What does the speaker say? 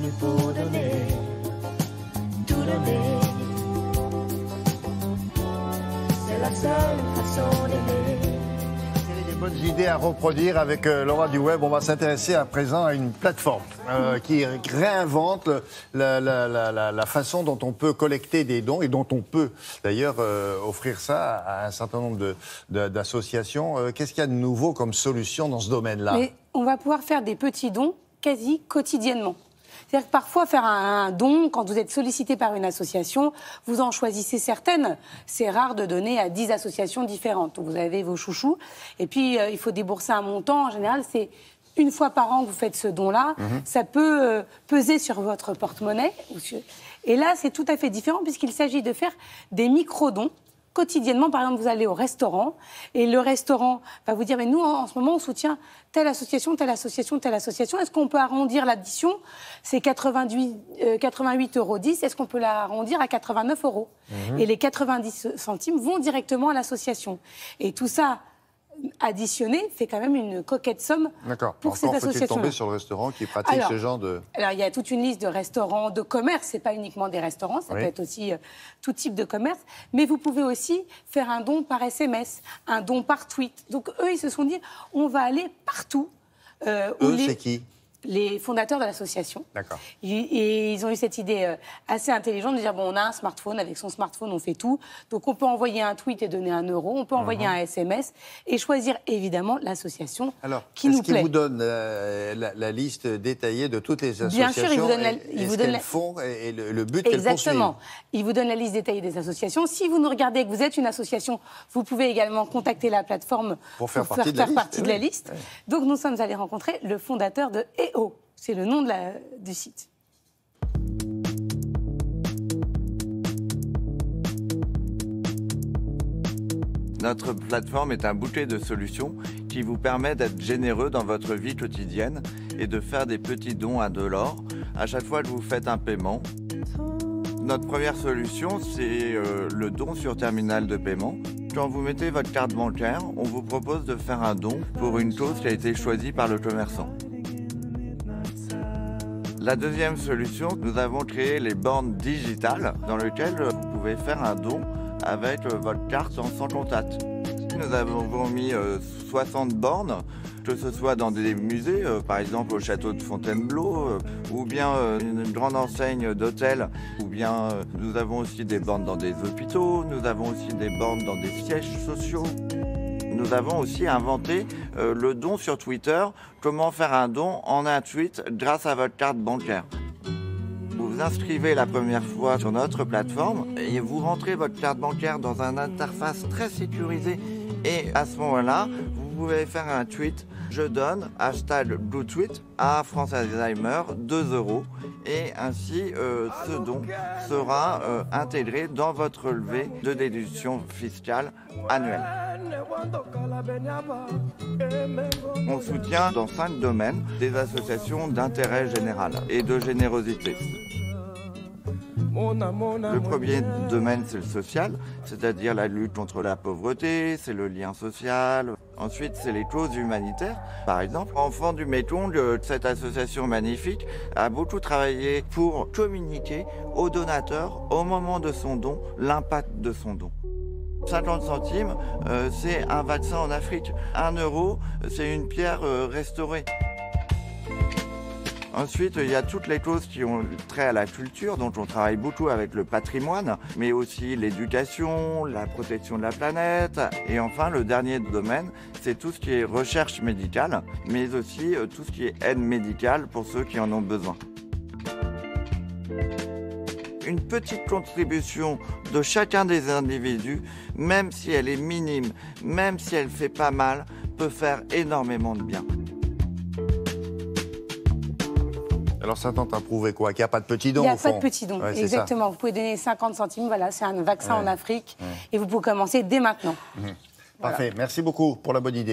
venu pour donner, tout donner. C'est la seule façon d'aimer. Des bonnes idées à reproduire avec Laura du Web. On va s'intéresser à présent à une plateforme qui réinvente la façon dont on peut collecter des dons et dont on peut d'ailleurs offrir ça à un certain nombre d'associations. Qu'est-ce qu'il y a de nouveau comme solution dans ce domaine-là? Mais on va pouvoir faire des petits dons quasi quotidiennement. C'est-à-dire que parfois, faire un don, quand vous êtes sollicité par une association, vous en choisissez certaines. C'est rare de donner à 10 associations différentes. Vous avez vos chouchous. Et puis, il faut débourser un montant. En général, c'est une fois par an que vous faites ce don-là. Ça peut peser sur votre porte-monnaie. Et là, c'est tout à fait différent puisqu'il s'agit de faire des micro-dons. Quotidiennement, par exemple, vous allez au restaurant et le restaurant va vous dire « mais nous, en ce moment, on soutient telle association, telle association, telle association. Est-ce qu'on peut arrondir l'addition? C'est 88,10 €. Est-ce qu'on peut l'arrondir à 89 €? Et les 90 centimes vont directement à l'association. Et tout ça additionné fait quand même une coquette somme pour cette association. Faut-il tomber sur le restaurant qui pratique ce genre de... Alors, il y a toute une liste de restaurants, de commerces. Ce n'est pas uniquement des restaurants, ça peut être aussi tout type de commerce. Mais vous pouvez aussi faire un don par SMS, un don par tweet. Donc, eux, ils se sont dit, on va aller partout. C'est qui? Les fondateurs de l'association. D'accord. Et ils ont eu cette idée assez intelligente de dire, bon, on a un smartphone, avec son smartphone, on fait tout. Donc, on peut envoyer un tweet et donner 1 €, on peut envoyer un SMS et choisir, évidemment, l'association qui nous plaît. Est-ce qu'ils vous donnent la liste détaillée de toutes les associations? Bien sûr, ils vous donnent qu'elles font et le but qu'elles poursuivent? Exactement. Ils vous donnent la liste détaillée des associations. Si vous nous regardez et que vous êtes une association, vous pouvez également contacter la plateforme pour faire partie de la liste. Donc, nous sommes allés rencontrer le fondateur de EO. C'est le nom du site. Notre plateforme est un bouquet de solutions qui vous permet d'être généreux dans votre vie quotidienne et de faire des petits dons indolores à chaque fois que vous faites un paiement. Notre première solution, c'est le don sur terminal de paiement. Quand vous mettez votre carte bancaire, on vous propose de faire un don pour une cause qui a été choisie par le commerçant. La deuxième solution, nous avons créé les bornes digitales dans lesquelles vous pouvez faire un don avec votre carte sans contact. Nous avons mis 60 bornes, que ce soit dans des musées, par exemple au château de Fontainebleau, ou bien une grande enseigne d'hôtel, ou bien nous avons aussi des bornes dans des hôpitaux, nous avons aussi des bornes dans des sièges sociaux. Nous avons aussi inventé le don sur Twitter, comment faire un don en un tweet grâce à votre carte bancaire. Vous vous inscrivez la première fois sur notre plateforme et vous rentrez votre carte bancaire dans une interface très sécurisée et à ce moment-là, vous pouvez faire un tweet. Je donne, #BlueTweet à France Alzheimer, 2 € et ainsi ce don sera intégré dans votre relevé de déduction fiscale annuelle. On soutient dans 5 domaines des associations d'intérêt général et de générosité. Le premier domaine, c'est le social, c'est-à-dire la lutte contre la pauvreté, c'est le lien social. Ensuite, c'est les causes humanitaires. Par exemple, Enfants du Mékong, cette association magnifique, a beaucoup travaillé pour communiquer aux donateurs, au moment de son don, l'impact de son don. 50 centimes, c'est un vaccin en Afrique. 1 €, c'est une pierre restaurée. Ensuite, il y a toutes les causes qui ont trait à la culture, dont on travaille beaucoup avec le patrimoine, mais aussi l'éducation, la protection de la planète. Et enfin, le dernier domaine, c'est tout ce qui est recherche médicale, mais aussi tout ce qui est aide médicale pour ceux qui en ont besoin. Une petite contribution de chacun des individus, même si elle est minime, même si elle fait pas mal, peut faire énormément de bien. Alors ça tente à prouver quoi? Qu'il n'y a pas de petits dons? Il n'y a pas de petits dons, exactement. Vous pouvez donner 50 centimes, voilà, c'est un vaccin en Afrique, et vous pouvez commencer dès maintenant. Parfait, merci beaucoup pour la bonne idée.